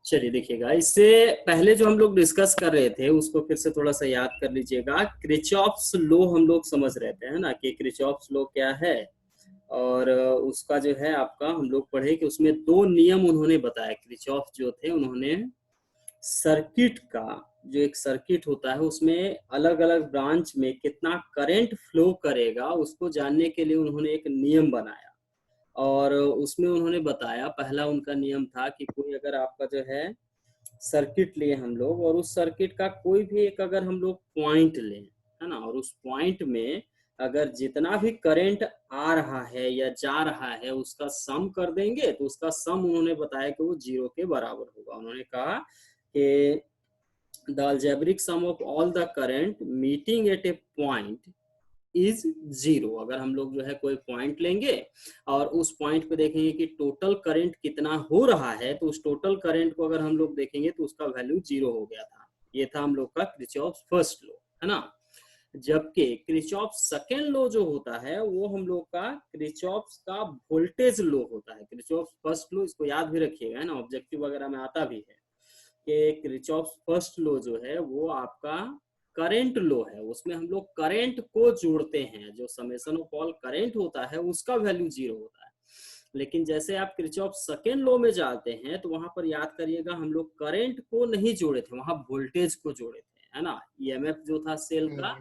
चलिए देखिएगा, इससे पहले जो हम लोग डिस्कस कर रहे थे उसको फिर से थोड़ा सा याद कर लीजिएगा। क्रिचॉफ्स लॉ हम लोग समझ रहे थे, है ना, कि क्रिचॉफ्स लॉ क्या है। और उसका जो है आपका हम लोग पढ़े कि उसमें दो नियम उन्होंने बताया। क्रिचॉफ जो थे उन्होंने सर्किट का, जो एक सर्किट होता है उसमें अलग अलग ब्रांच में कितना करंट फ्लो करेगा उसको जानने के लिए उन्होंने एक नियम बनाया। और उसमें उन्होंने बताया, पहला उनका नियम था कि कोई अगर आपका जो है सर्किट लिए हम लोग, और उस सर्किट का कोई भी एक अगर हम लोग पॉइंट लें, है ना, और उस पॉइंट में अगर जितना भी करंट आ रहा है या जा रहा है उसका सम कर देंगे तो उसका सम उन्होंने बताया कि वो जीरो के बराबर होगा। उन्होंने कहा कि the algebraic sum of all the current meeting at a point is zero. अगर हम लोग जो है कोई पॉइंट लेंगे और उस पॉइंट पे देखेंगे कि टोटल करंट कितना हो रहा है, तो उस टोटल करंट को अगर हम लोग देखेंगे तो उसका वैल्यू जीरो हो गया था। ये था हम लोग का क्रिचॉफ फर्स्ट लॉ, है ना। जबकि क्रिचॉफ सेकेंड लॉ जो होता है वो हम लोग का क्रिचॉफ का वोल्टेज लॉ होता है। क्रिचॉफ फर्स्ट लॉ इसको याद भी रखिएगा, है ना, ऑब्जेक्टिव वगैरह में आता भी है कि क्रिचॉफ फर्स्ट लॉ जो है वो आपका करंट लॉ है। उसमें हम लोग करंट को जोड़ते हैं, जो समेशन ऑफ ऑल करंट होता है उसका वैल्यू जीरो होता है। लेकिन जैसे आप क्रिचॉफ सेकेंड लॉ में जाते हैं तो वहां पर याद करिएगा हम लोग करंट को नहीं जोड़े थे, वहां वोल्टेज को जोड़े थे, है ना। ईएमएफ जो था सेल का,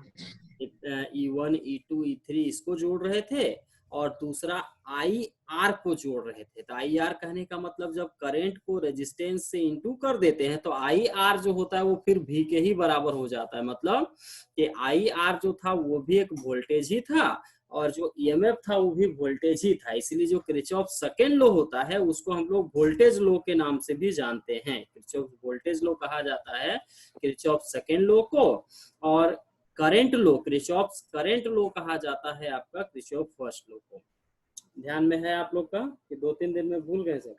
E1 E2 E3 इसको जोड़ रहे थे, और दूसरा आई आर को जोड़ रहे थे। तो आई आर कहने का मतलब जब करंट को रेजिस्टेंस से इंटू कर देते हैं तो आई आर जो होता है वो फिर भी के ही बराबर हो जाता है। मतलब कि आई आर जो था वो भी एक वोल्टेज ही था, और जो ईएमएफ था वो भी वोल्टेज ही था। इसलिए जो क्रिचॉफ सेकेंड लॉ होता है उसको हम लोग वोल्टेज लॉ के नाम से भी जानते हैं। क्रिचॉफ वोल्टेज लॉ कहा जाता है क्रिचॉफ सेकेंड लॉ को, और current law, Kirchhoff current law कहा जाता है आपका क्रिचॉफ फर्स्ट लॉ को। ध्यान में है आप लोग का कि 2-3 दिन में भूल गए सर?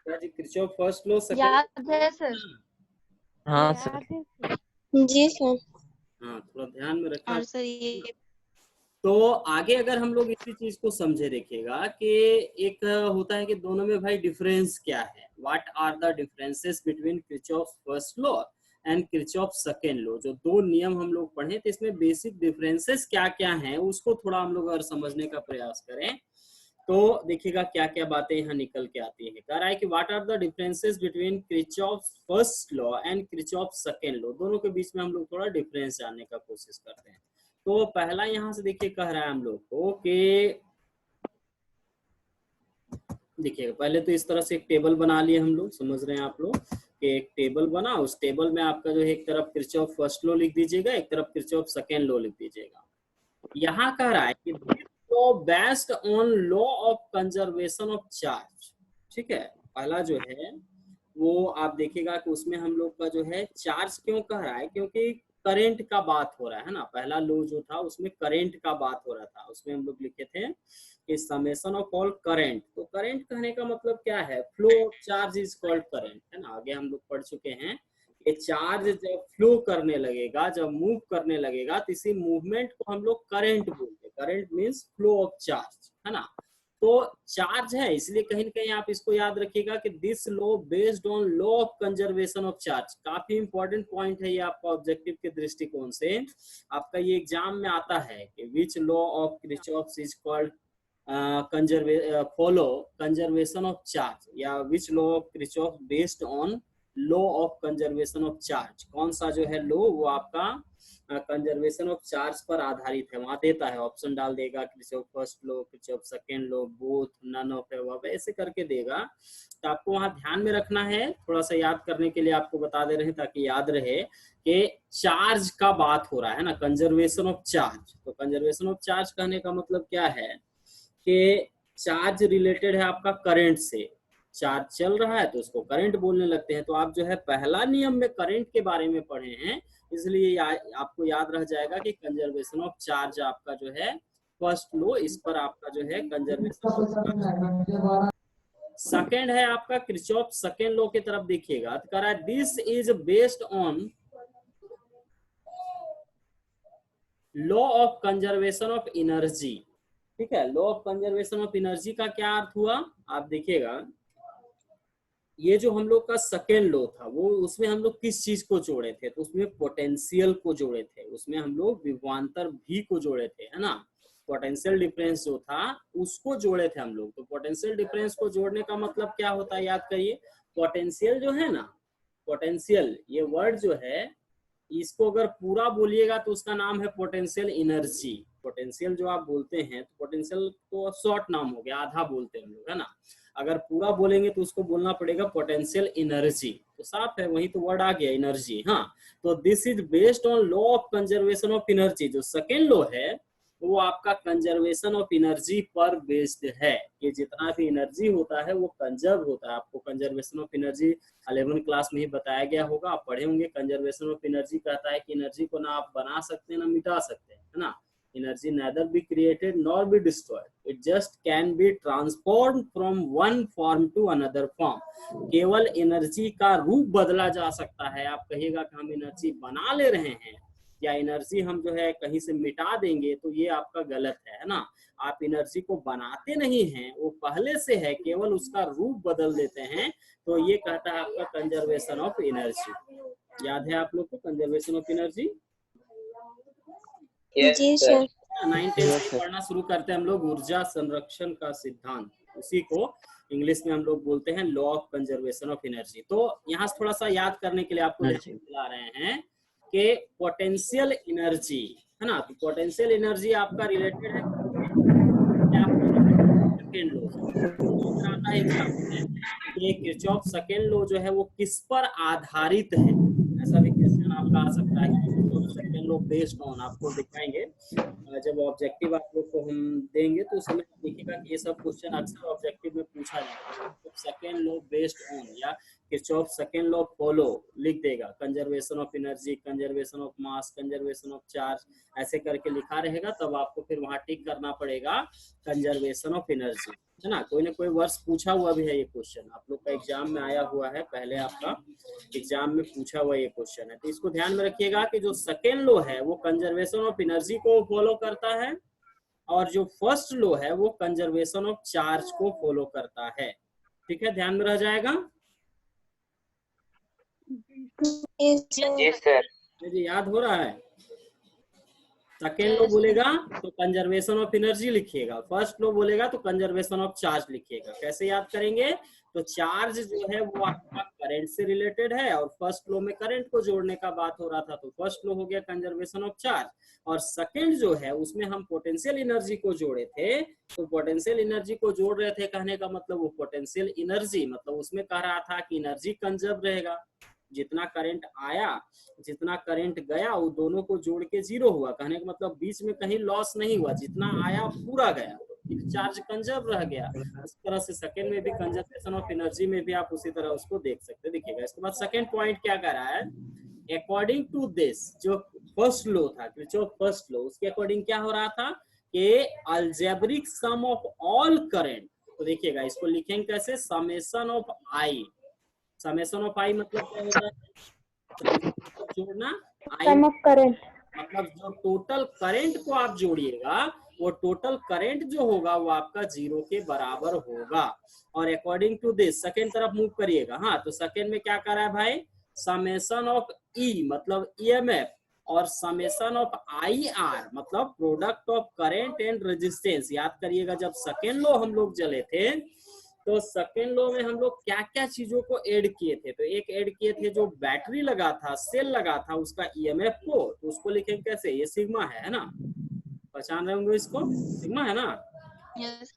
क्या जी, क्रिचॉफ फर्स्ट लॉ सेकंड? याद है सर। हाँ सर। याद है सर। जी सर। हाँ, थोड़ा ध्यान में रखा। और सर ये तो आगे अगर हम लोग इसी चीज को समझे देखिएगा कि एक होता है कि दोनों में भाई डिफरेंस क्या है। What are the differences between Kirchhoff first law and Kirchhoff second law. जो दो नियम हम लोग पढ़े तो इसमें बेसिक डिफरेंसेस क्या क्या हैं उसको थोड़ा हम लोग अगर समझने का प्रयास करें तो देखिएगा क्या क्या बातें यहाँ निकल के आती है। कह रहा है कि what are the differences between Kirchhoff first law and Kirchhoff second law. दोनों के बीच में हम लोग थोड़ा डिफरेंस जानने का कोशिश करते हैं। तो पहला यहाँ से देखिए कह रहा है हम लोग को कि देखिए पहले तो इस तरह से एक टेबल बना लिए हम लोग, समझ रहे हैं आप लोग कि एक टेबल बना, उस टेबल में आपका जो है एक तरफ क्रिचॉफ फर्स्ट लॉ लिख दीजिएगा, एक तरफ क्रिचॉफ सेकेंड लॉ लिख दीजिएगा। यहाँ कह रहा है कि law based on law of conservation of charge. ठीक है, पहला जो है वो आप देखिएगा कि उसमें हम लोग का जो है चार्ज क्यों कह रहा है, क्योंकि करंट का बात हो रहा है ना। पहला लॉ जो था उसमें करंट का बात हो रहा था, उसमें हम लोग लिखे थे कि समेशन ऑफ ऑल करंट। तो करंट कहने का मतलब क्या है, flow of charge is called current, है ना। आगे हम लोग पढ़ चुके हैं कि चार्ज जब फ्लो करने लगेगा, जब मूव करने लगेगा तो इसी मूवमेंट को हम लोग करंट बोलते हैं। Current means flow of charge, है ना। तो चार्ज है, इसलिए कहीं ना कहीं आप इसको याद रखिएगा कि this law based on law of conservation of charge. काफी इंपॉर्टेंट पॉइंट है ये आपका ऑब्जेक्टिव के दृष्टिकोण से। आपका ये एग्जाम में आता है कि which law of Kirchhoff is called follow conservation of charge, या which law of Kirchhoff based on law of conservation of charge. कौन सा जो है लॉ वो आपका कंजर्वेशन ऑफ चार्ज पर आधारित है। वहां देता है, ऑप्शन डाल देगा, Kirchhoff first law, Kirchhoff second law, both, none of above, ऐसे करके देगा। तो आपको वहां ध्यान में रखना है, थोड़ा सा याद करने के लिए आपको बता दे रहे हैं ताकि याद रहे कि चार्ज का बात हो रहा है ना, कंजर्वेशन ऑफ चार्ज। तो कंजर्वेशन ऑफ चार्ज कहने का मतलब क्या है कि चार्ज रिलेटेड है आपका करंट से। चार्ज चल रहा है तो उसको करंट बोलने लगते हैं। तो आप जो है पहला नियम में करंट के बारे में पढ़े हैं, इसलिए आपको याद रह जाएगा कि कंजर्वेशन ऑफ चार्ज आपका जो है फर्स्ट लॉ, इस पर आपका जो है कंजर्वेशन ऑफ चार्ज। सेकेंड है आपका क्रिचॉफ सेकेंड लॉ की तरफ देखिएगा, तो कह रहा है this is based on law of conservation of energy. ठीक है। Law of conservation of energy का क्या अर्थ हुआ, आप देखिएगा ये जो हम लोग का सेकेंड लॉ था वो, उसमें हम लोग किस चीज को जोड़े थे, तो उसमें पोटेंशियल को जोड़े थे, उसमें हम लोग विभवांतर भी को जोड़े थे, है ना। पोटेंशियल डिफरेंस जो था उसको जोड़े थे हम लोग। तो पोटेंशियल डिफरेंस को जोड़ने का मतलब क्या होता है, याद करिए। पोटेंशियल जो है ना, पोटेंशियल ये वर्ड जो है, इसको अगर पूरा बोलिएगा तो उसका नाम है पोटेंशियल एनर्जी। पोटेंशियल जो आप बोलते हैं तो पोटेंशियल तो शॉर्ट नाम हो गया, आधा बोलते हैं हम लोग, है ना। अगर पूरा बोलेंगे तो उसको बोलना पड़ेगा पोटेंशियल एनर्जी। तो साफ है, वही तो वर्ड आ गया एनर्जी। हाँ, तो this is based on law of conservation of energy. जो सेकेंड लॉ है वो आपका कंजर्वेशन ऑफ एनर्जी पर बेस्ड है, कि जितना भी एनर्जी होता है वो कंजर्व होता है। आपको कंजर्वेशन ऑफ एनर्जी 11 क्लास में ही बताया गया होगा, आप पढ़े होंगे। कंजर्वेशन ऑफ एनर्जी कहता है कि एनर्जी को ना आप बना सकते हैं ना मिटा सकते हैं, है ना। Energy neither be created nor be destroyed, it just can be transformed from one form to another form। केवल एनर्जी का रूप बदला जा सकता है। आप कहिएगा कि हम एनर्जी बना ले रहे हैं या एनर्जी हम जो है कहीं से मिटा देंगे, तो ये आपका गलत है ना। आप एनर्जी को बनाते नहीं हैं, वो पहले से है, केवल उसका रूप बदल देते हैं। तो ये कहता है आपका कंजर्वेशन ऑफ एनर्जी। याद है आप लोग को कंजर्वेशन ऑफ एनर्जी? जी सर। 9th से पढ़ना शुरू करते हैं हम लोग, ऊर्जा संरक्षण का सिद्धांत, उसी को इंग्लिश में हम लोग बोलते हैं law of conservation of energy. तो यहाँ से थोड़ा सा याद करने के लिए आपको ध्यान दिला रहे हैं कि पोटेंशियल एनर्जी, है ना। तो पोटेंशियल एनर्जी आपका रिलेटेड है सेकेंड लॉ से। आता है एग्जाम्पल है कि किरचॉफ सेकेंड लॉ जो है वो किस पर आधारित है, ऐसा भी क्वेश्चन आपका आ सकता है। सेकेंड लॉ बेस्ड ऑन, आपको दिखाएंगे जब ऑब्जेक्टिव आप लोग को हम देंगे तो उसमें देखिएगा कि ये सब क्वेश्चन अक्सर ऑब्जेक्टिव में पूछा जाता है। तो सेकेंड लॉ बेस्ड ऑन या किरचॉफ सेकेंड लॉ फॉलो लिख देगा। Conservation of energy, conservation of mass, conservation of charge, ऐसे करके लिखा रहेगा। तब आपको फिर वहां टिक करना पड़ेगा कंजर्वेशन ऑफ एनर्जी, है ना। कोई ना कोई वर्ष पूछा हुआ भी है ये क्वेश्चन, आप लोग का एग्जाम में आया हुआ है, पहले आपका एग्जाम में पूछा हुआ ये क्वेश्चन है। तो इसको ध्यान में रखिएगा कि जो सेकेंड लॉ है वो कंजर्वेशन ऑफ एनर्जी को फॉलो करता है, और जो फर्स्ट लॉ है वो कंजर्वेशन ऑफ चार्ज को फॉलो करता है। ठीक है, ध्यान में रह जाएगा। जी सर। मुझे याद हो रहा है। सेकेंड लो बोलेगा तो कंजर्वेशन ऑफ एनर्जी लिखिएगा, फर्स्ट लो बोलेगा तो कंजर्वेशन ऑफ चार्ज लिखिएगा। कैसे याद करेंगे, तो चार्ज जो है वो आपका करंट से रिलेटेड है, और फर्स्ट लो में करंट को जोड़ने का बात हो रहा था, तो फर्स्ट लो हो गया कंजर्वेशन ऑफ चार्ज। और सेकेंड जो है उसमें हम पोटेंशियल एनर्जी को जोड़े थे, तो पोटेंशियल एनर्जी को जोड़ रहे थे, कहने का मतलब वो पोटेंशियल एनर्जी, मतलब उसमें कह रहा था कि एनर्जी कंजर्व रहेगा। जितना करंट आया जितना करंट गया वो दोनों को जोड़ के जीरो हुआ, कहने का मतलब बीच में कहीं लॉस नहीं हुआ, जितना आया पूरा गया, चार्ज कंजर्व रह गया। उस तरह से सेकेंड में भी कंजर्वेशन ऑफ एनर्जी में भी आप उसी तरह उसको देख सकते हैं। देखिएगा इसके बाद सेकेंड पॉइंट क्या कर रहा है, अकॉर्डिंग टू दिस जो फर्स्ट लॉ था किरचॉफ फर्स्ट लॉ, उसके अकॉर्डिंग क्या हो रहा था कि algebraic sum of all current. तो देखिएगा इसको लिखेंगे कैसे, summation of I. Summation of I मतलब क्या होता है, जोड़ना, सम ऑफ करंट मतलब जो टोटल करंट को आप जोड़िएगा वो टोटल करंट जो होगा वो आपका जीरो के बराबर होगा। और अकॉर्डिंग टू दिस सेकेंड तरफ मूव करिएगा। हाँ, तो सेकेंड में क्या कर रहा है भाई, समेशन ऑफ ई मतलब ईएमएफ, और समेशन ऑफ आई आर मतलब product of current and resistance. याद करिएगा जब सेकेंड लॉ हम लोग चले थे तो सेकेंड लॉ में हम लोग क्या क्या चीजों को ऐड किए थे, तो एक ऐड किए थे जो बैटरी लगा था, सेल लगा था, उसका ईएमएफ को, तो उसको लिखेंगे कैसे, ये सिग्मा है ना, पहचान रहे होंगे इसको, सिग्मा है ना। Yes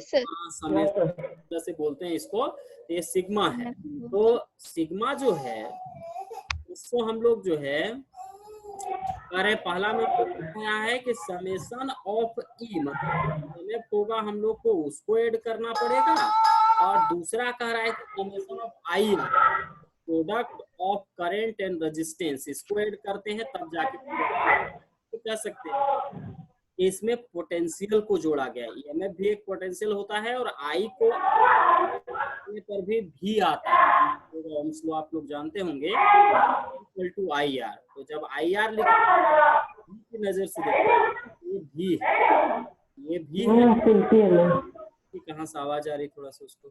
sir. समय से बोलते हैं इसको, तो ये सिग्मा है। तो सिग्मा जो है उसको हम लोग जो है अरे पहला में यहाँ है कि समेशन ऑफ ई मतलब होगा, हम लोग को उसको ऐड करना पड़ेगा। और दूसरा कह रहा है कि summation of I product of current and resistance, इसको ऐड करते हैं तब जाके तो कह सकते हैं इसमें पोटेंशियल को जोड़ा गया। ईएमएफ भी एक पोटेंशियल होता है, और आई को पर भी आता है, तो ओम्स लॉ आप लोग जानते होंगे, इक्वल टू आई आर। तो जब आई आर लिखते की नजर से देखते ये भी है, ये भी है सुनती है मैं। कि कहाँ से आवाज आ रही, थोड़ा सा उसको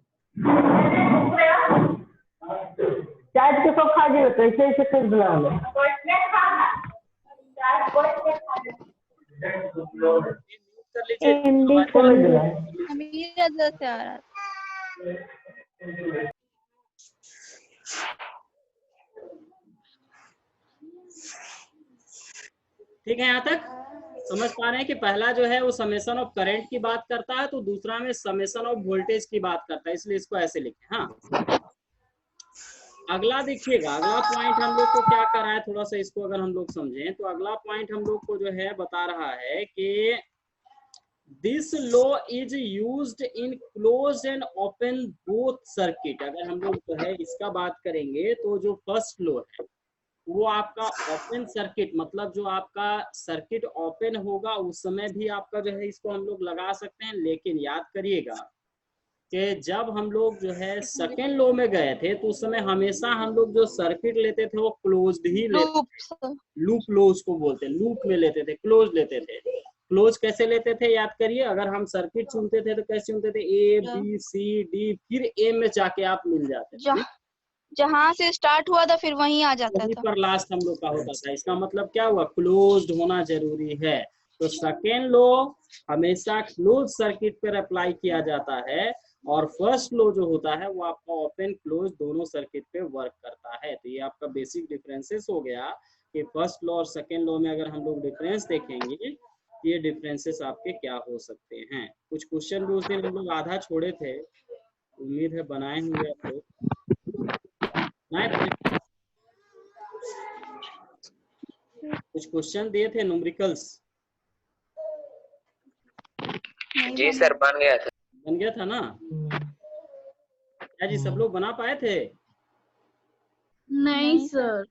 चाय के सब खा गए कैसे ऐसे कर दिया हमें। म्यूट कर लीजिए, हिंदी आवाज समझ दिया। मेरा जैसे आ रहा था। ठीक है। यहाँ तक समझ पा रहे हैं कि पहला जो है वो समेशन ऑफ करंट की बात करता है, तो दूसरा में समेशन ऑफ वोल्टेज की बात करता है, इसलिए इसको ऐसे लिखे। हाँ, अगला देखिएगा, अगला पॉइंट हम लोग को क्या कर रहा है, थोड़ा सा इसको अगर हम लोग समझें तो अगला पॉइंट हम लोग को जो है बता रहा है कि this law is used in close and open both circuit. अगर हम लोग जो है इसका बात करेंगे तो जो फर्स्ट लॉ है वो आपका ओपन सर्किट, मतलब जो आपका सर्किट ओपन होगा उस समय भी आपका जो है इसको हम लोग लगा सकते हैं, लेकिन याद करिएगा कि जब हम लोग जो है सेकेंड लो में गए थे तो उस समय हमेशा हम लोग जो सर्किट लेते थे वो क्लोज्ड ही लेते थे। लूप क्लोज को बोलते हैं, लूप में लेते थे, क्लोज लेते थे। क्लोज कैसे लेते थे याद करिए, अगर हम सर्किट चुनते थे तो कैसे चुनते थे, ए बी सी डी, फिर ए में जाके आप मिल जाते थे, जहाँ से स्टार्ट हुआ था फिर वहीं आ जाता वहीं था। पर लास्ट हम लोग का होता था। इसका मतलब क्या हुआ, क्लोज्ड होना जरूरी है। तो सेकेंड लो हमेशा क्लोज सर्किट पर अप्लाई किया जाता है, और फर्स्ट लो जो होता है वो आपका ओपन क्लोज दोनों सर्किट पे वर्क करता है। तो ये आपका बेसिक डिफरेंसेस हो गया कि फर्स्ट लो और सेकेंड लो में अगर हम लोग डिफरेंस देखेंगे ये डिफरेंसेस आपके क्या हो सकते हैं। कुछ क्वेश्चन भी उस दिन हम लोग आधा छोड़े थे, उम्मीद है बनाए होंगे आप लोग। बनाए थे, कुछ क्वेश्चन दिए थे न्यूमेरिकल्स। जी सर, बन गया था। बन गया था ना? क्या जी सब लोग बना पाए थे? नहीं सर,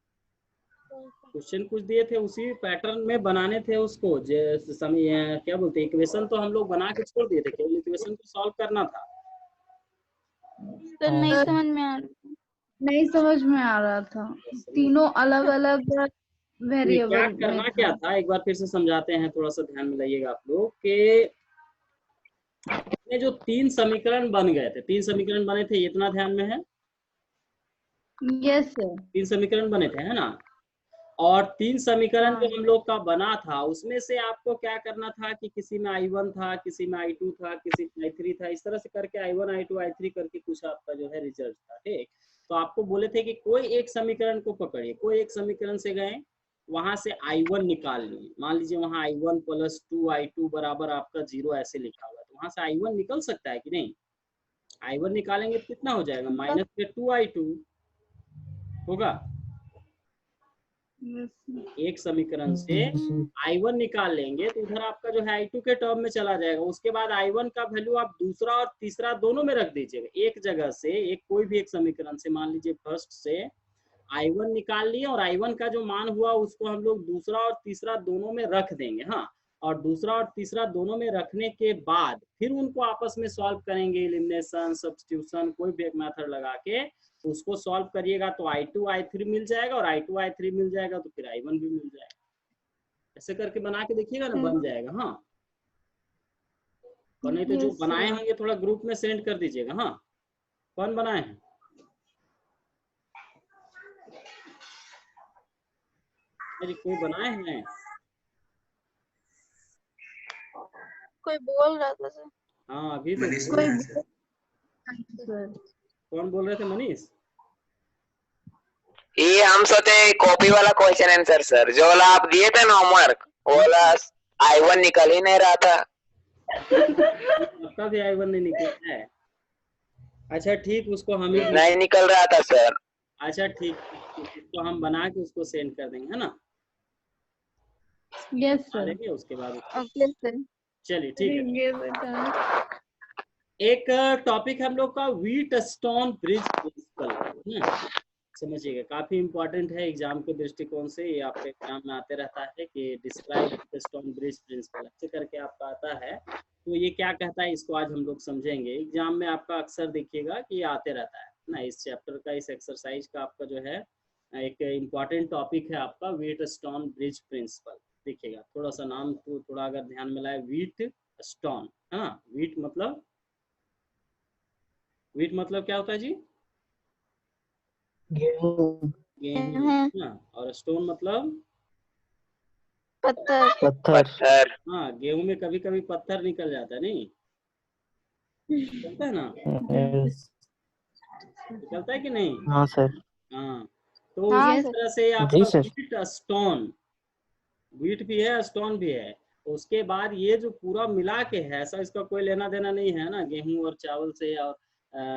क्वेश्चन कुछ दिए थे उसी पैटर्न में बनाने थे उसको, जैसे समय क्या बोलते हैं, इक्वेशन तो हम लोग बना के छोड़ दिए थे, केवल इक्वेशन को सॉल्व करना था। सर नहीं समझ में आ रहा, नहीं समझ में आ रहा था। तीनों अलग अलग नहीं, क्या वेरिएबल में करना क्या था। था, एक बार फिर से समझाते हैं, थोड़ा सा ध्यान में लाइएगा आप लोग कि ये जो तीन समीकरण बन गए थे, तीन समीकरण बने थे, इतना ध्यान में है? Yes sir. तीन समीकरण बने थे, है ना? और तीन समीकरण जो हम लोग का बना था उसमें से आपको क्या करना था कि किसी में I1 था, किसी में I2 था, किसी में I3 था, इस तरह से करके I1 I2 I3 करके कुछ आपका जो है रिजल्ट था। ठीक, तो आपको बोले थे कि कोई एक समीकरण को पकड़िए, कोई एक समीकरण से गए, वहां से I1 निकाल लिए। मान लीजिए वहां I1 + 2I2 बराबर आपका 0 ऐसे लिखा हुआ है, तो वहां से I1 निकल सकता है कि नहीं? I1 निकालेंगे तो कितना हो जाएगा, -2I2 होगा। एक समीकरण से I1 निकाल लेंगे तो उधर आपका जो है I2 के टर्म में चला जाएगा। उसके बाद I1 का वैल्यू आप दूसरा और तीसरा दोनों में रख दीजिएगा। एक जगह से एक कोई भी एक समीकरण से, मान लीजिए फर्स्ट से I1 निकाल लिए, और I1 का जो मान हुआ उसको हम लोग दूसरा और तीसरा दोनों में रख देंगे। हाँ, और दूसरा और तीसरा दोनों में रखने के बाद फिर उनको आपस में सॉल्व करेंगे, एलिमिनेशन, सब्स्टिट्यूशन, कोई भी एक मेथड लगा के उसको सॉल्व करिएगा तो I2 I3 मिल जाएगा, और I2 I3 मिल जाएगा तो फिर I1 भी मिल जाएगा। ऐसे करके बना के देखिएगा ना, बन जाएगा। हाँ, और नहीं तो जो बनाए होंगे थोड़ा ग्रुप में सेंड कर दीजिएगा। हाँ, कौन बनाए हैं? अरे कोई बनाए हैं? कोई बोल रहा था सर। हाँ अभी तो कोई कौन बोल रहे थे, मनीष? ये हम सोचे कॉपी वाला क्वेश्चन आंसर सर, जो वाला आप दिए थे ना होमवर्क, वो वाला I1 निकल ही नहीं रहा था। आपका भी I1 नहीं निकला है? अच्छा ठीक, उसको हम ही नहीं निकल रहा था सर। अच्छा ठीक, उसको हम बना के उसको सेंड कर देंगे, है ना? यस आ सर। देंगे उसके बाद। Okay sir. चलिए ठीक है। एक टॉपिक हम लोग का व्हीटस्टोन ब्रिज प्रिंसिपल, समझिएगा, काफी इंपॉर्टेंट है एग्जाम के दृष्टिकोण से। ये आपके एग्जाम में आते रहता है कि डिस्क्राइब व्हीटस्टोन ब्रिज प्रिंसिपल, ऐसे करके आपका आता है। तो ये क्या कहता है इसको आज हम लोग समझेंगे। एग्जाम में आपका अक्सर देखिएगा कि ये आते रहता है ना। इस चैप्टर का, इस एक्सरसाइज का आपका जो है एक इम्पॉर्टेंट टॉपिक है आपका व्हीटस्टोन ब्रिज प्रिंसिपल। देखिएगा, थोड़ा सा नाम को थोड़ा अगर ध्यान में लाए, व्हीट स्टोन, है ना। वीट मतलब क्या होता है जी? गेहूं। गेहूं, है ना। और स्टोन मतलब पत्थर। पत्थर। हाँ, गेहूं में कभी कभी पत्थर निकल जाता है, नहीं निकलता है ना, निकलता है कि नहीं? हाँ सर। हाँ, तो हाँ इस सर। तरह से जी आपका सर। वीट स्टोन, वीट भी है स्टोन भी है। तो उसके बाद ये जो पूरा मिला के है, ऐसा इसका कोई लेना देना नहीं है ना, गेहूं और चावल से और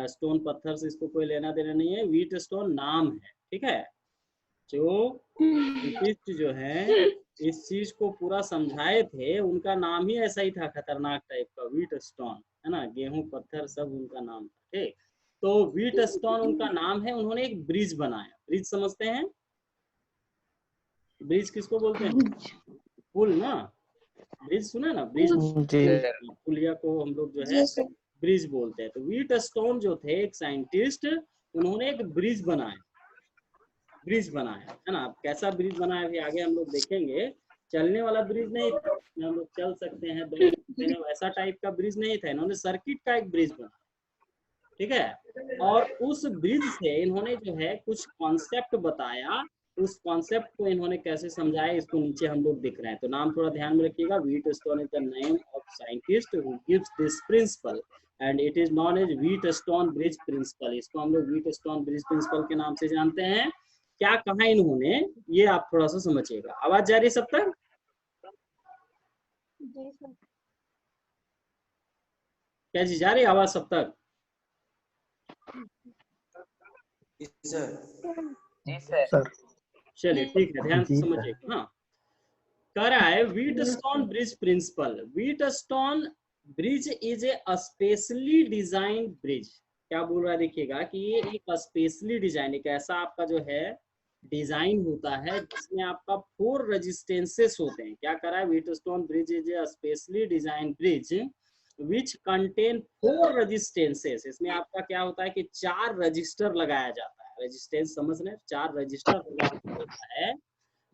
स्टोन पत्थर से इसको कोई लेना देना नहीं है। वीट स्टोन नाम है, ठीक है। जो साइंटिस्ट जो है इस चीज को पूरा समझाए थे, उनका नाम ही ऐसा ही था, खतरनाक टाइप का, वीट स्टोन, है ना। गेहूं पत्थर सब उनका नाम था, ठीक। तो वीट स्टोन उनका नाम है। उन्होंने एक ब्रिज बनाया। ब्रिज समझते हैं? ब्रिज किसको बोलते हैं? पुल ना, ब्रिज सुना ना, ब्रिज। जी। पुलिया को हम लोग जो है ब्रिज बोलते हैं। तो वीट स्टोन जो थे एक साइंटिस्ट, उन्होंने एक ब्रिज बनाया, है ना। अब कैसा ब्रिज बनाया अभी आगे हम लोग देखेंगे। चलने वाला ब्रिज नहीं था, हम लोग चल सकते हैं, दौड़ सकते हैं, वैसा टाइप का ब्रिज नहीं था। इन्होंने सर्किट का एक ब्रिज बनाया, ठीक है। और उस ब्रिज से इन्होंने जो है कुछ कॉन्सेप्ट बताया। उस कॉन्सेप्ट को इन्होंने कैसे समझाया, इसको नीचे हम लोग दिख रहे हैं। तो नाम थोड़ा ध्यान में रखिएगा। Wheatstone is the name of scientist who gives this principle and it is known as Wheatstone bridge principle. इसको हम लोग व्हीट स्टोन ब्रिज प्रिंसिपल के नाम से जानते हैं। क्या कहा इन्होंने, ये आप थोड़ा सा समझिएगा। आवाज जा रही है सब तक? क्या जी, जा रही है आवाज सब तक? जी सर। चलिए ठीक है, ध्यान से जी समझिएगा। हाँ, कह रहा है Wheatstone bridge principle. Wheatstone bridge is a specially design bridge. क्या बोल रहा है देखिएगा, कि ये एक स्पेशली डिजाइन, एक ऐसा आपका जो है डिजाइन होता है जिसमें आपका 4 रेजिस्टेंसेस होते हैं। क्या कह रहा है, Wheatstone bridge is a specially design bridge which contain 4 resistances. इसमें आपका क्या होता है कि 4 रजिस्टर लगाया जाता है। रेजिस्टेंस समझ रहे हैं, 4 रजिस्टर लगाया जाता है।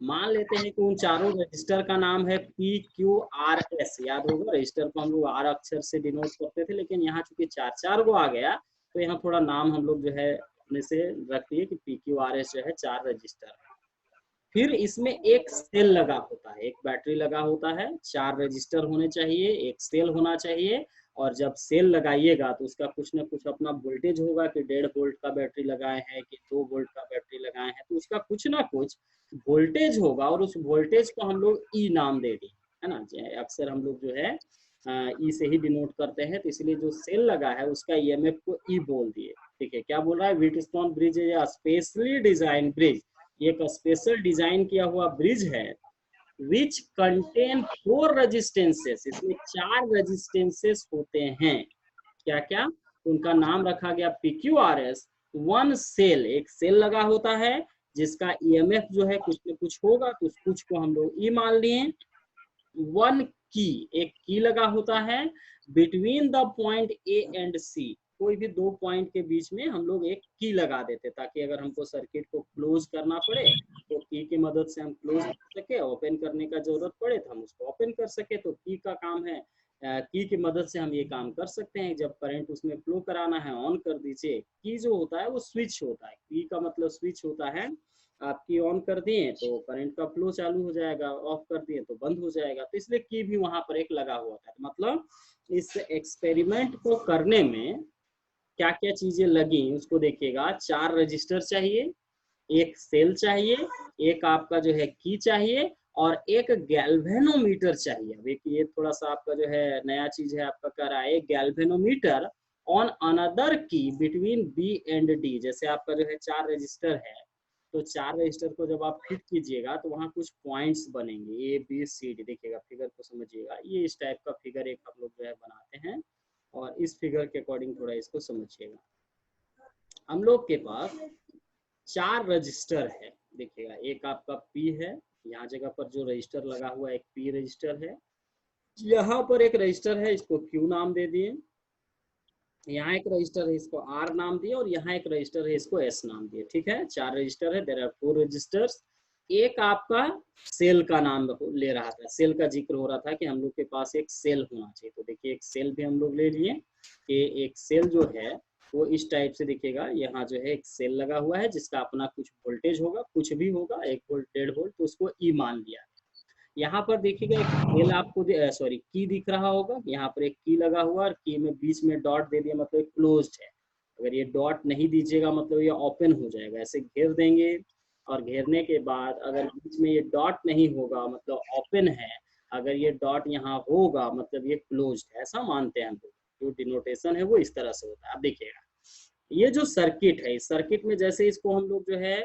मान लेते हैं कि उन चारों रजिस्टर का नाम है PQRS। याद होगा, रजिस्टर को हम लोग R अक्षर से डिनोट करते थे, लेकिन यहाँ चूंकि 4 को आ गया, तो यहाँ थोड़ा नाम हम लोग जो है अपने से रख दिए कि PQRS जो है 4 रजिस्टर है। फिर इसमें एक सेल लगा होता है, एक बैटरी लगा होता है। 4 रजिस्टर होने चाहिए, एक सेल होना चाहिए। और जब सेल लगाइएगा तो उसका कुछ ना कुछ अपना वोल्टेज होगा, कि 1.5 वोल्ट का बैटरी लगाए हैं कि 2 वोल्ट का बैटरी लगाए हैं, तो उसका कुछ ना कुछ वोल्टेज होगा। और उस वोल्टेज को हम लोग ई नाम दे दिए, है ना। अक्सर हम लोग जो है ई से ही डिनोट करते हैं, तो इसलिए जो सेल लगा है उसका EMF को ई बोल दिए। ठीक है, क्या बोल रहा है, Wheatstone bridge is a specially design bridge. एक स्पेशल डिजाइन किया हुआ ब्रिज है विच कंटेन 4 रेजिस्टेंसेस। इसमें 4 रेजिस्टेंसेस होते हैं। क्या क्या? उनका नाम रखा गया PQRS। 1 सेल, एक सेल लगा होता है जिसका EMF जो है कुछ न कुछ होगा, तो उस कुछ को हम लोग ई मान लिए। 1 की, एक की लगा होता है between the point A and C। कोई भी 2 पॉइंट के बीच में हम लोग एक की लगा देते, ताकि अगर हमको सर्किट को क्लोज करना पड़े तो की की मदद से हम क्लोज कर सके, ओपन करने का जरूरत पड़े तो हम उसको ओपन कर सके। तो की का काम है, की की मदद से हम ये काम कर सकते हैं। जब करंट उसमें फ्लो कराना है, ऑन कर दीजिए। की जो होता है वो स्विच होता है, की का मतलब स्विच होता है। आपकी ऑन कर दिए तो करंट का फ्लो चालू हो जाएगा, ऑफ कर दिए तो बंद हो जाएगा। तो इसलिए की भी वहां पर एक लगा हुआ था। मतलब इस एक्सपेरिमेंट को करने में क्या क्या चीजें लगी उसको देखिएगा। 4 रजिस्टर चाहिए, एक सेल चाहिए, एक आपका जो है की चाहिए, और एक गैल्वेनोमीटर चाहिए। देखिए ये थोड़ा सा आपका जो है नया चीज है, आपका कह रहा है गैल्वेनोमीटर ऑन अनदर की बिटवीन B एंड D। जैसे आपका जो है 4 रजिस्टर है, तो 4 रजिस्टर को जब आप फिट कीजिएगा तो वहां कुछ पॉइंट्स बनेंगे ABCD। देखिएगा फिगर को समझिएगा, ये इस टाइप का फिगर एक हम लोग जो है बनाते हैं, और इस फिगर के अकॉर्डिंग थोड़ा इसको समझिएगा। हम लोग के पास 4 रजिस्टर है। देखिएगा एक आपका P है, यहाँ जगह पर जो रजिस्टर लगा हुआ है एक P रजिस्टर है। यहाँ पर एक रजिस्टर है, इसको Q नाम दे दिए। यहाँ एक रजिस्टर है, इसको R नाम दिए। और यहाँ एक रजिस्टर है, इसको S नाम दिए। ठीक है, 4 रजिस्टर है, देयर आर 4 रजिस्टर्स। एक आपका सेल का नाम ले रहा था, सेल का जिक्र हो रहा था कि हम लोग के पास एक सेल होना चाहिए। तो देखिए एक सेल भी हम लोग ले लिए कि एक सेल जो है वो इस टाइप से दिखेगा। यहाँ जो है एक सेल लगा हुआ है जिसका अपना कुछ वोल्टेज होगा, कुछ भी होगा, 1 वोल्ट 1.5 वोल्ट, तो उसको ई मान लिया। यहाँ पर देखिएगा एक सेल आपको सॉरी की दिख रहा होगा, यहाँ पर एक की लगा हुआ और की में बीच में डॉट दे दिया, मतलब क्लोज्ड है। अगर ये डॉट नहीं दीजिएगा मतलब ये ओपन हो जाएगा। ऐसे घेर देंगे और घेरने के बाद अगर बीच में ये डॉट नहीं होगा मतलब ओपन है, अगर ये डॉट यहाँ होगा मतलब ये क्लोज्ड है, ऐसा मानते हैं हम लोग। जो डिनोटेशन है वो इस तरह से होता है। आप देखिएगा ये जो सर्किट है, इस सर्किट में जैसे इसको हम लोग जो है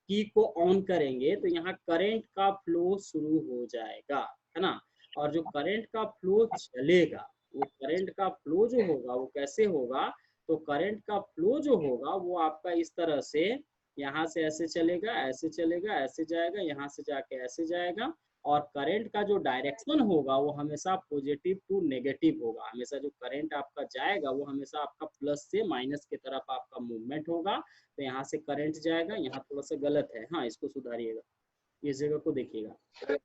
की को ऑन करेंगे तो यहाँ करंट का फ्लो शुरू हो जाएगा, है ना। और जो करंट का फ्लो चलेगा, वो करंट का फ्लो जो होगा वो कैसे होगा, तो करंट का फ्लो जो होगा वो आपका इस तरह से यहाँ से ऐसे चलेगा, ऐसे चलेगा, ऐसे जाएगा, यहाँ से जाके ऐसे जाएगा। और करंट का जो डायरेक्शन होगा वो हमेशा पॉजिटिव टू नेगेटिव होगा। हमेशा जो करंट आपका जाएगा वो हमेशा आपका प्लस से माइनस की तरफ आपका मूवमेंट होगा। तो यहाँ से करंट जाएगा, यहाँ थोड़ा सा गलत है, हाँ इसको सुधारिएगा, इस जगह को देखिएगा।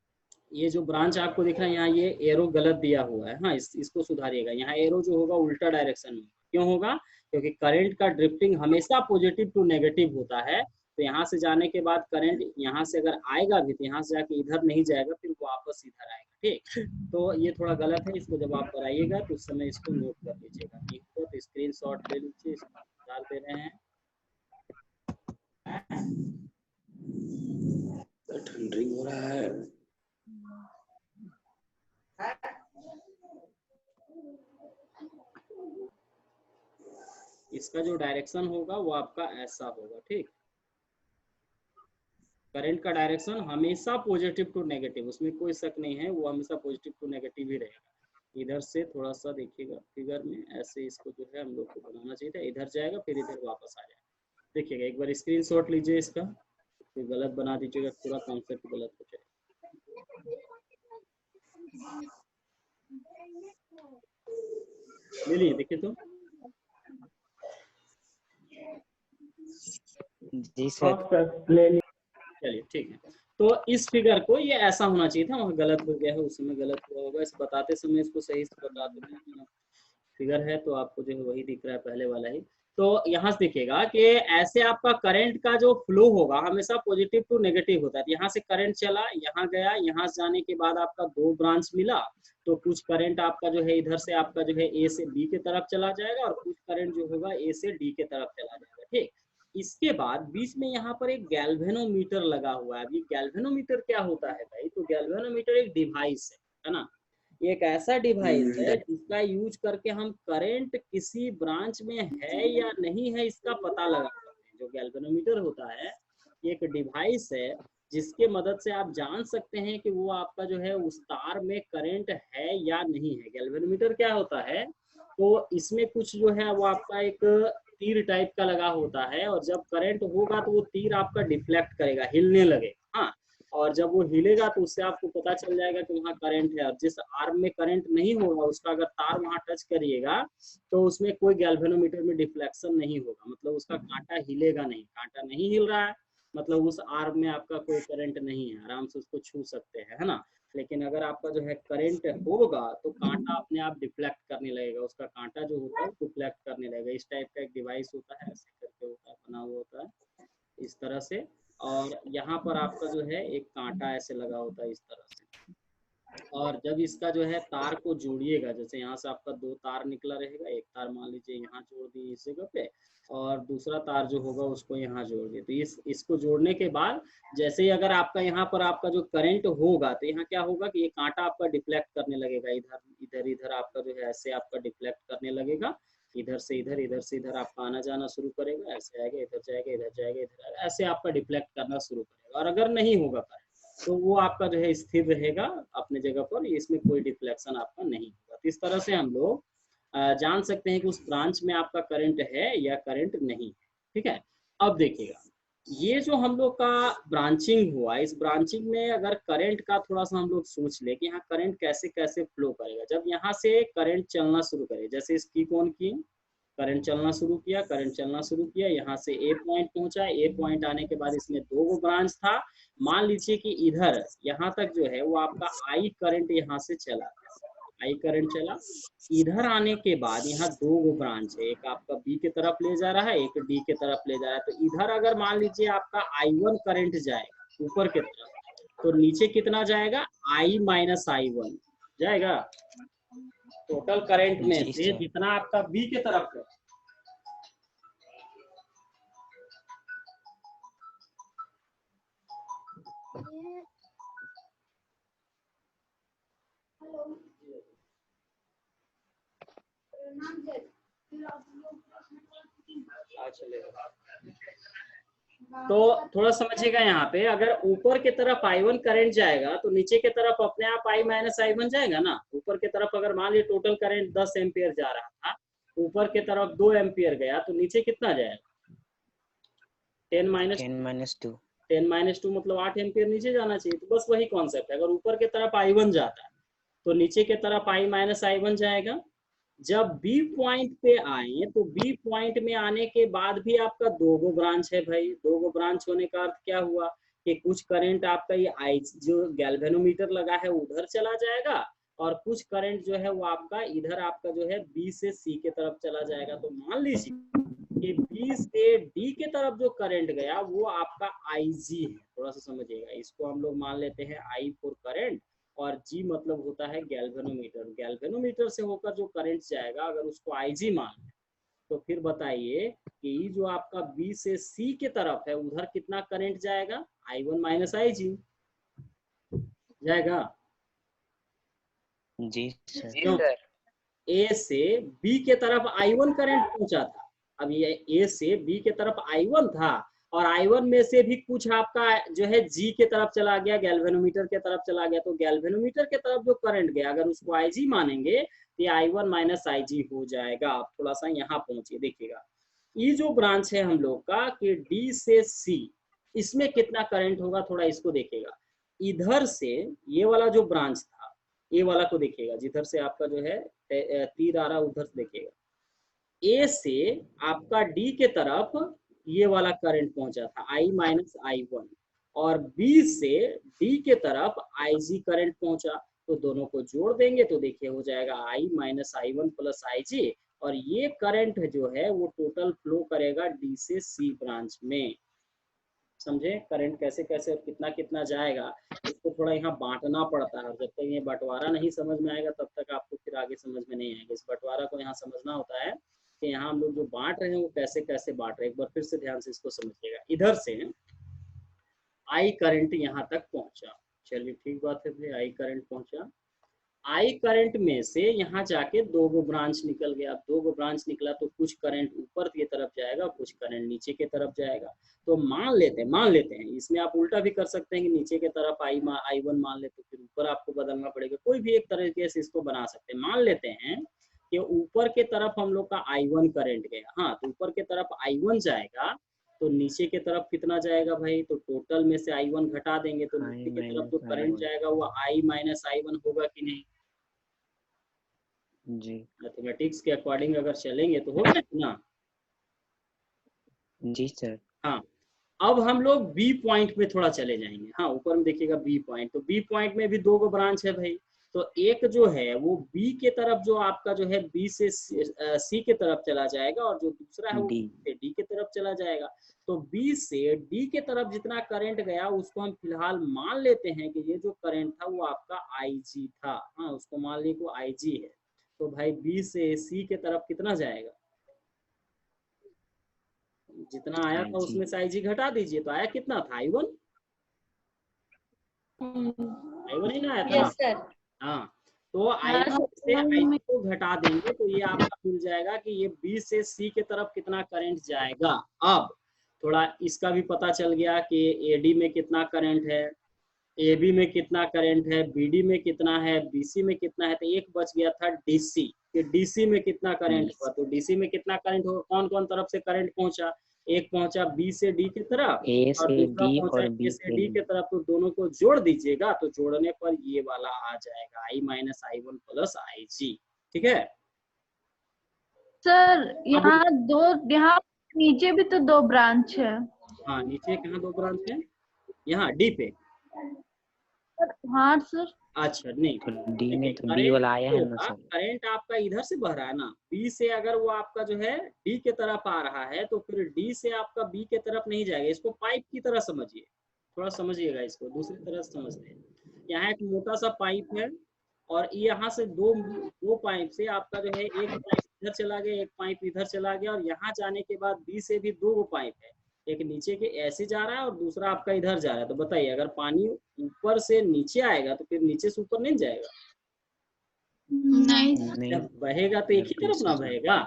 ये जो ब्रांच आपको दिख रहा है यहाँ ये एरो गलत दिया हुआ है, हाँ इसको सुधारिएगा। यहाँ एरो जो होगा उल्टा डायरेक्शन में, क्यों होगा, क्योंकि करंट का ड्रिफ्टिंग हमेशा पॉजिटिव टू नेगेटिव होता है। तो यहाँ से जाने के बाद करंट यहाँ से अगर आएगा भी तो यहाँ से जाके इधर नहीं जाएगा, फिर वापस इधर आएगा, ठीक। तो ये थोड़ा गलत है, इसको जब आप कराइएगा तो उस समय इसको नोट कर लीजिएगा। तो स्क्रीनशॉट ले लीजिए, इसको सुधार दे रहे हैं। ठंडी हो रहा है। इसका जो डायरेक्शन होगा वो आपका ऐसा होगा, ठीक। करंट का डायरेक्शन हमेशा पॉजिटिव टू नेगेटिव, उसमें कोई शक नहीं है, वो हमेशा पॉजिटिव टू नेगेटिव ही रहेगा। इधर से थोड़ा सा देखिएगा फिगर में, ऐसे इसको जो है हम लोग को बनाना चाहिए था, इधर जाएगा फिर इधर वापस आ जाएगा। देखिएगा एक बार स्क्रीनशॉट लीजिए इसका, फिर गलत बना दीजिएगा, पूरा कॉन्सेप्ट गलत हो जाएगा। ले लीजिए, देखिए तो जी सर ले ली। चलिए ठीक है। तो इस फिगर को ये ऐसा होना चाहिए था, वहाँ गलत हो गया है, उस समय गलत हुआ होगा। इस बताते समय इसको सही से बता देते हैं। फिगर है तो आपको जो है वही दिख रहा है पहले वाला ही। तो यहाँ से दिखेगा कि ऐसे आपका करंट का जो फ्लो होगा हमेशा पॉजिटिव टू नेगेटिव होता है। यहाँ से करंट चला, यहाँ गया, यहाँ से जाने के बाद आपका 2 ब्रांच मिला, तो कुछ करंट आपका जो है इधर से आपका जो है ए से बी के तरफ चला जाएगा और कुछ करंट जो होगा ए से डी के तरफ चला जाएगा, ठीक। इसके बाद बीच में यहाँ पर एक गैल्वेनोमीटर लगा हुआ है। अभी गैल्वेनोमीटर क्या होता है भाई, तो गैल्वेनोमीटर एक डिवाइस है ना। ये एक ऐसा डिवाइस है जिसका यूज करके हम करंट किसी ब्रांच में है या नहीं है इसका पता लगा सकते हैं। जो गैल्वेनोमीटर होता है एक डिवाइस है जिसके मदद से आप जान सकते हैं कि वो आपका जो है उस तार में करंट है या नहीं है। गैल्वेनोमीटर क्या होता है, तो इसमें कुछ जो है वो आपका एक तीर टाइप का लगा होता है, और जब करंट होगा तो वो तीर आपका डिफ्लेक्ट करेगा, हिलने लगेगा, हाँ। और जब वो हिलेगा तो उससे आपको पता चल जाएगा कि वहाँ करंट है। और जिस आर्म में करंट नहीं होगा उसका अगर तार वहाँ टच करिएगा तो उसमें कोई गैल्वेनोमीटर में डिफ्लेक्शन नहीं होगा, मतलब उसका कांटा हिलेगा नहीं। कांटा नहीं हिल रहा है मतलब उस आर्म में आपका कोई करंट नहीं है, आराम से उसको छू सकते हैं, है ना। लेकिन अगर आपका जो है करंट होगा तो कांटा अपने आप डिफ्लेक्ट करने लगेगा, उसका कांटा जो होता है डिफ्लेक्ट करने लगेगा। इस टाइप का एक डिवाइस होता है, ऐसे करके होता है, बना हुआ होता है इस तरह से। और यहाँ पर आपका जो है एक कांटा ऐसे लगा होता है इस तरह से। और जब इसका जो है तार को जोड़िएगा, जैसे यहाँ से आपका 2 तार निकला रहेगा, एक तार मान लीजिए यहाँ जोड़ दिए इस जगह पे, और दूसरा तार जो होगा उसको यहाँ जोड़ दिए। तो इसको जोड़ने के बाद जैसे ही अगर आपका यहाँ पर आपका जो करंट होगा तो यहाँ क्या होगा कि ये कांटा आपका डिफ्लेक्ट करने लगेगा, इधर इधर इधर आपका जो है ऐसे आपका डिफ्लेक्ट करने लगेगा, इधर से इधर, इधर से इधर आपका आना जाना शुरू करेगा, ऐसे आएगा, इधर जाएगा, इधर जाएगा, इधर आएगा, ऐसे आपका डिफ्लेक्ट करना शुरू करेगा। और अगर नहीं होगा करंट तो वो आपका जो है स्थिर रहेगा अपने जगह पर, इसमें कोई डिफ्लेक्शन आपका नहीं होगा। तो इस तरह से हम लोग जान सकते हैं कि उस ब्रांच में आपका करंट है या करंट नहीं है, ठीक है। अब देखिएगा ये जो हम लोग का ब्रांचिंग हुआ, इस ब्रांचिंग में अगर करंट का थोड़ा सा हम लोग सोच ले कि यहाँ करंट कैसे कैसे फ्लो करेगा। जब यहाँ से करंट चलना शुरू करे, जैसे इसकी कौन की करंट चलना शुरू किया, करंट चलना शुरू किया, यहाँ से ए पॉइंट पहुंचा, ए पॉइंट आने के बाद इसमें 2 ब्रांच था। मान लीजिए कि इधर यहाँ तक जो है वो आपका आई करंट यहाँ से चला, आई करंट चला। इधर आने के बाद यहाँ 2 ब्रांच है, एक आपका बी के तरफ ले जा रहा है, एक डी के तरफ ले जा रहा है। तो इधर अगर मान लीजिए आपका I1 करंट जाएगा ऊपर के तरफ, तो नीचे कितना जाएगा, I माइनस I1 जाएगा। टोटल करंट में से जितना आपका बी के तरफ है, तो थोड़ा समझिएगा यहाँ पे, अगर ऊपर के तरफ I1 करंट जाएगा तो नीचे के तरफ अपने आप I माइनस I1 जाएगा ना। ऊपर के तरफ अगर मान लीजिए टोटल करंट 10 एम्पियर जा रहा था, ऊपर के तरफ 2 एम्पियर गया, तो नीचे कितना जाएगा, 10 माइनस 2 मतलब 8 एम्पियर नीचे जाना चाहिए। तो बस वही कॉन्सेप्ट है, अगर ऊपर के तरफ I1 जाता है तो नीचे के तरफ I माइनस I1 जाएगा। जब बी पॉइंट पे आए तो बी पॉइंट में आने के बाद भी आपका 2 ब्रांच है भाई। 2 ब्रांच होने का अर्थ क्या हुआ कि कुछ करंट आपका ये आई जो गैल्वेनोमीटर लगा है उधर चला जाएगा, और कुछ करंट जो है वो आपका इधर आपका जो है बी से सी के तरफ चला जाएगा। तो मान लीजिए कि बी से डी के तरफ जो करंट गया वो आपका IG है। थोड़ा सा समझिएगा, इसको हम लोग मान लेते हैं I फॉर करंट, और G मतलब होता है गैल्वेनोमीटर। गैल्वेनोमीटर से होकर जो करंट जाएगा अगर उसको IG मान लें, तो फिर बताइए कि ये जो आपका B से C के तरफ है उधर कितना करंट जाएगा, I1 माइनस IG जाएगा। जी सर। जी सर। A से B के तरफ I1 करंट पहुंचा था, अब ये A से B के तरफ I1 था, और I1 में से भी कुछ आपका जो है G के तरफ चला गया, गैल्वेनोमीटर के तरफ चला गया। तो गैल्वेनोमीटर के तरफ जो करंट गया अगर उसको IG मानेंगे तो ये I1 माइनस IG हो जाएगा। आप थोड़ा सा यहाँ पहुंचिए, देखिएगा ये जो ब्रांच है हम लोग का कि D से C, इसमें कितना करंट होगा, थोड़ा इसको देखिएगा। इधर से ये वाला जो ब्रांच था, ये वाला को देखिएगा, जिधर से आपका जो है तीर आ रहा उधर से देखिएगा। A से आपका D के तरफ ये वाला करंट पहुंचा था I माइनस I1, और B से D के तरफ IG करंट पहुंचा। तो दोनों को जोड़ देंगे तो देखिए हो जाएगा I minus I1 plus IG, और ये करंट जो है वो टोटल फ्लो करेगा D से C ब्रांच में। समझे करंट कैसे कैसे और कितना कितना जाएगा, इसको थोड़ा यहाँ बांटना पड़ता है। और जब तक ये बंटवारा नहीं समझ में आएगा तब तक आपको फिर आगे समझ में नहीं आएगा। इस बंटवारा को यहाँ समझना होता है कि यहाँ हम लोग जो बांट रहे हैं वो कैसे कैसे बांट रहे हैं। एक बार फिर से ध्यान से इसको समझिएगा। इधर से आई करंट यहाँ तक पहुंचा, चलिए ठीक बात है भाई, आई करंट पहुंचा। आई करंट में से यहाँ जाके 2 ब्रांच निकल गया। 2 ब्रांच निकला तो कुछ करंट ऊपर की तरफ जाएगा, कुछ करंट नीचे की तरफ जाएगा। तो मान लेते हैं इसमें आप उल्टा भी कर सकते हैं कि नीचे की तरफ I1 मान ले तो फिर ऊपर आपको बदलना पड़ेगा। कोई भी एक तरीके से इसको बना सकते हैं। मान लेते हैं कि ऊपर के तरफ हम लोग का I1 करंट गया, हाँ तो ऊपर के तरफ I1 जाएगा, तो नीचे के तरफ कितना जाएगा भाई, तो टोटल में से I1 घटा देंगे तो नीचे की तरफ जो करंट जाएगा वो I माइनस I1 होगा कि नहीं जी। मैथमेटिक्स के अकॉर्डिंग अगर चलेंगे तो होगा ना। जी सर। हाँ अब हम लोग बी पॉइंट में थोड़ा चले जाएंगे। हाँ ऊपर में देखिएगा बी पॉइंट, तो बी पॉइंट में भी 2 ब्रांच है भाई। तो एक जो है वो बी के तरफ जो आपका जो है बी से सी के तरफ चला जाएगा, और जो दूसरा है वो डी से डी के तरफ चला जाएगा। तो बी से डी के तरफ जितना करंट गया उसको हम फिलहाल मान लेते हैं कि ये जो करंट था वो आपका IG था। हाँ उसको मान लीजिए वो IG है। तो भाई बी से सी के तरफ कितना जाएगा, जितना आया था उसमें से IG घटा दीजिए, तो आया कितना था I1 ही ना आया था। Yes sir. हाँ तो I1 से IG को घटा देंगे तो ये आपका मिल जाएगा कि ये B से C के तरफ कितना करंट जाएगा। अब थोड़ा इसका भी पता चल गया कि AD में कितना करंट है, AB में कितना करंट है, BD में कितना है, BC में कितना है। तो एक बच गया था DC, कि DC में कितना करंट हुआ। तो DC में कितना करंट होगा, कौन कौन तरफ से करंट पहुंचा, एक पहुंचा B से D की तरफ और दूसरा पहुंचा A से D की तरफ। तो दोनों को जोड़ दीजिएगा तो जोड़ने पर ये वाला आ जाएगा I minus I1 plus IG। ठीक है सर यहाँ नीचे भी तो 2 ब्रांच है। हाँ, नीचे कहाँ 2 ब्रांच है? यहाँ डी पे। हाँ सर। अच्छा, नहीं तो डी में तो बी करंट वाला आया है ना सर। करंट आपका इधर से बह रहा है ना, बी से अगर वो आपका जो है डी के तरफ आ रहा है तो फिर डी से आपका बी के तरफ नहीं जाएगा। इसको पाइप की तरह समझिए, थोड़ा समझिएगा इसको, दूसरी तरह समझते हैं। यहाँ एक मोटा सा पाइप है और यहाँ से दो पाइप से आपका जो है एक पाइप इधर चला गया, एक पाइप इधर चला गया, और यहाँ जाने के बाद बी से भी 2 पाइप है, एक नीचे के ऐसे जा रहा है और दूसरा आपका इधर जा रहा है। तो बताइए, अगर पानी ऊपर से नीचे आएगा तो फिर नीचे से ऊपर नहीं जाएगा? नहीं। जब बहेगा तो एक ही तरफ ना बहेगा,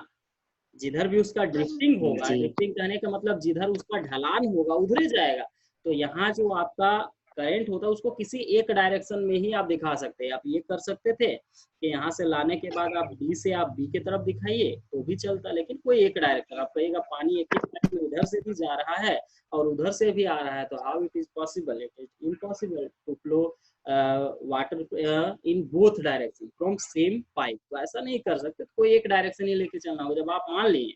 जिधर भी उसका ड्रिफ्टिंग होगा, ड्रिफ्टिंग कहने का मतलब जिधर उसका ढलान होगा उधर ही जाएगा। तो यहाँ जो आपका करंट होता है उसको किसी एक डायरेक्शन में ही आप दिखा सकते हैं। आप ये कर सकते थे कि यहाँ से लाने के बाद आप डी से आप बी की तरफ दिखाइए तो भी चलता, लेकिन कोई एक डायरेक्शन। आप कहिएगा पानी एक ही पाइप में इधर से भी जा रहा है और उधर से भी आ रहा है, तो how it is possible? It is impossible to flow water in both direction from same pipe. तो ऐसा नहीं कर सकते, तो कोई एक डायरेक्शन ही लेके चलना होगा। जब आप मान लिए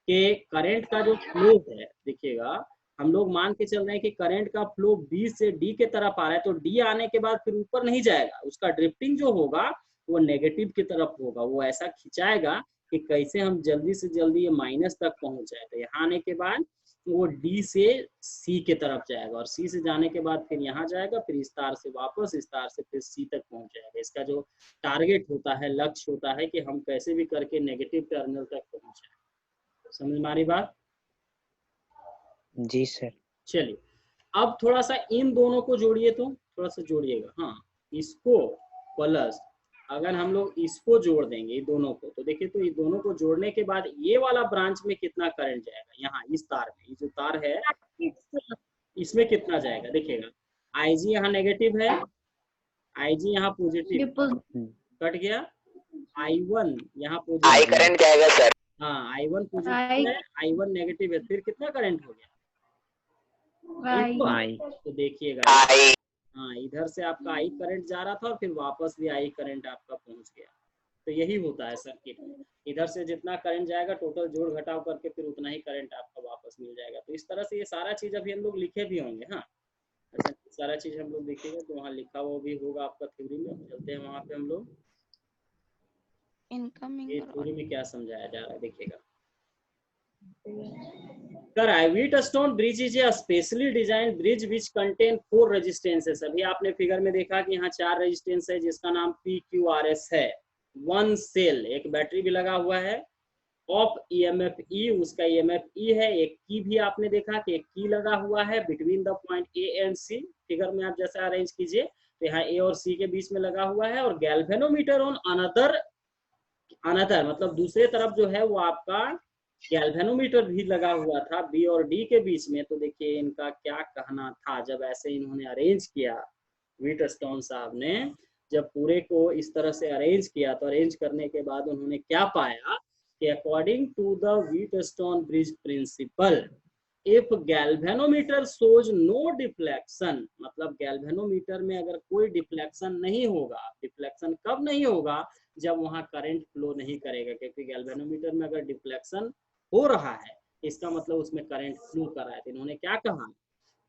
कि करंट का जो फ्लो है, देखिएगा हम लोग मान के चल रहे हैं कि करंट का फ्लो बी से डी के तरफ आ रहा है, तो डी आने के बाद फिर ऊपर नहीं जाएगा, उसका ड्रिफ्टिंग जो होगा वो नेगेटिव की तरफ होगा। वो ऐसा खिंचाएगा कि कैसे हम जल्दी से जल्दी ये माइनस तक पहुंच जाए। तो यहाँ आने के बाद वो डी से सी के तरफ जाएगा और सी से जाने के बाद फिर यहाँ जाएगा, फिर इस तार से वापस, इस तार से फिर सी तक पहुंच जाएगा। इसका जो टारगेट होता है, लक्ष्य होता है कि हम कैसे भी करके नेगेटिव टर्मिनल तक पहुंच जाए। समझ में आ रही बात? जी सर। चलिए, अब थोड़ा सा इन दोनों को जोड़िए, तो थोड़ा सा जोड़िएगा। हाँ, इसको प्लस अगर हम लोग इसको जोड़ देंगे दोनों को, तो देखिए, तो ये दोनों को जोड़ने के बाद ये वाला ब्रांच में कितना करंट जाएगा? यहाँ इस तार में, ये जो तार है इसमें कितना जाएगा? देखिएगा, IG यहाँ नेगेटिव है, IG यहाँ पॉजिटिव, कट गया। I1 यहाँ पॉजिटिव, आई करंट जाएगा सर। हाँ, I1 पॉजिटिव है, I1 नेगेटिव है, फिर कितना करंट हो गया? आई। तो देखिएगा, आई हाँ, इधर से आपका आई करंट जा रहा था और फिर वापस भी आई करंट आपका पहुंच गया। तो यही होता है सर्किट में, इधर से जितना करंट जाएगा टोटल जोड़ घटाव करके फिर उतना ही करंट आपका वापस मिल जाएगा। तो इस तरह से ये सारा चीज अभी हम लोग लिखे भी होंगे। हाँ, ऐसा सारा चीज हम लोग लिखेंगे तो वहाँ लिखा हुआ भी होगा आपका थ्योरी में। चलते हैं वहां पे हम लोग, ये थ्योरी में क्या समझाया जा रहा है देखिएगा। Wheatstone bridge is a specially designed bridge which contain 4 resistances। अभी आपने फिगर में देखा कि यहाँ 4 रेजिस्टेंस है जिसका नाम PQRS है। 1 सेल, एक बैटरी भी लगा हुआ है, ऑफ EMF E, उसका EMF E है। एक की भी आपने देखा कि एक की लगा हुआ है between the point A and C। Figure में आप जैसा अरेंज कीजिए तो यहाँ A और C के बीच में लगा हुआ है। और गैल्वेनोमीटर ऑन अनदर मतलब दूसरे तरफ जो है वो आपका गैल्वेनोमीटर भी लगा हुआ था बी और डी के बीच में। तो देखिए इनका क्या कहना था जब ऐसे इन्होंने अरेंज किया, व्हीटस्टोन साहब ने जब पूरे को इस तरह से अरेंज किया, तो अरेंज करने के बाद उन्होंने क्या पाया कि according to the Wheatstone bridge principle, if galvanometer shows no deflection, मतलब गैल्वेनोमीटर में अगर कोई डिफ्लेक्शन नहीं होगा, डिफ्लेक्शन कब नहीं होगा? जब वहां करंट फ्लो नहीं करेगा, क्योंकि गैल्वेनोमीटर में अगर डिफ्लेक्शन हो रहा है इसका मतलब उसमें करंट फ्लो कर रहा है। तो इन्होंने क्या कहा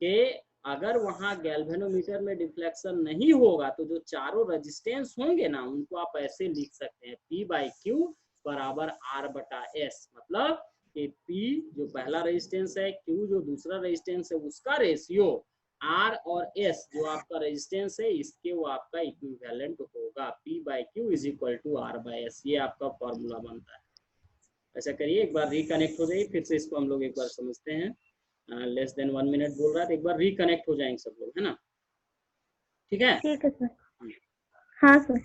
कि अगर वहां गैल्वेनोमीटर में डिफ्लेक्शन नहीं होगा तो जो चारों रेजिस्टेंस होंगे ना उनको आप ऐसे लिख सकते हैं, P/Q बराबर R/S। मतलब कि P जो पहला रेजिस्टेंस है, Q जो दूसरा रेजिस्टेंस है, उसका रेशियो R और S जो आपका रेजिस्टेंस है इसके वो आपका इक्विवेलेंट होगा। P/Q is equal to R/S, ये आपका फॉर्मूला बनता है। ऐसा करिए, एक बार रिकनेक्ट हो जाइए, फिर से इसको हम लोग एक बार समझते हैं। लेस देन 1 मिनट बोल रहा है, तो एक बार रिकनेक्ट हो जाएंगे सब लोग, है ना? ठीक है? ठीक है सर। हाँ सर।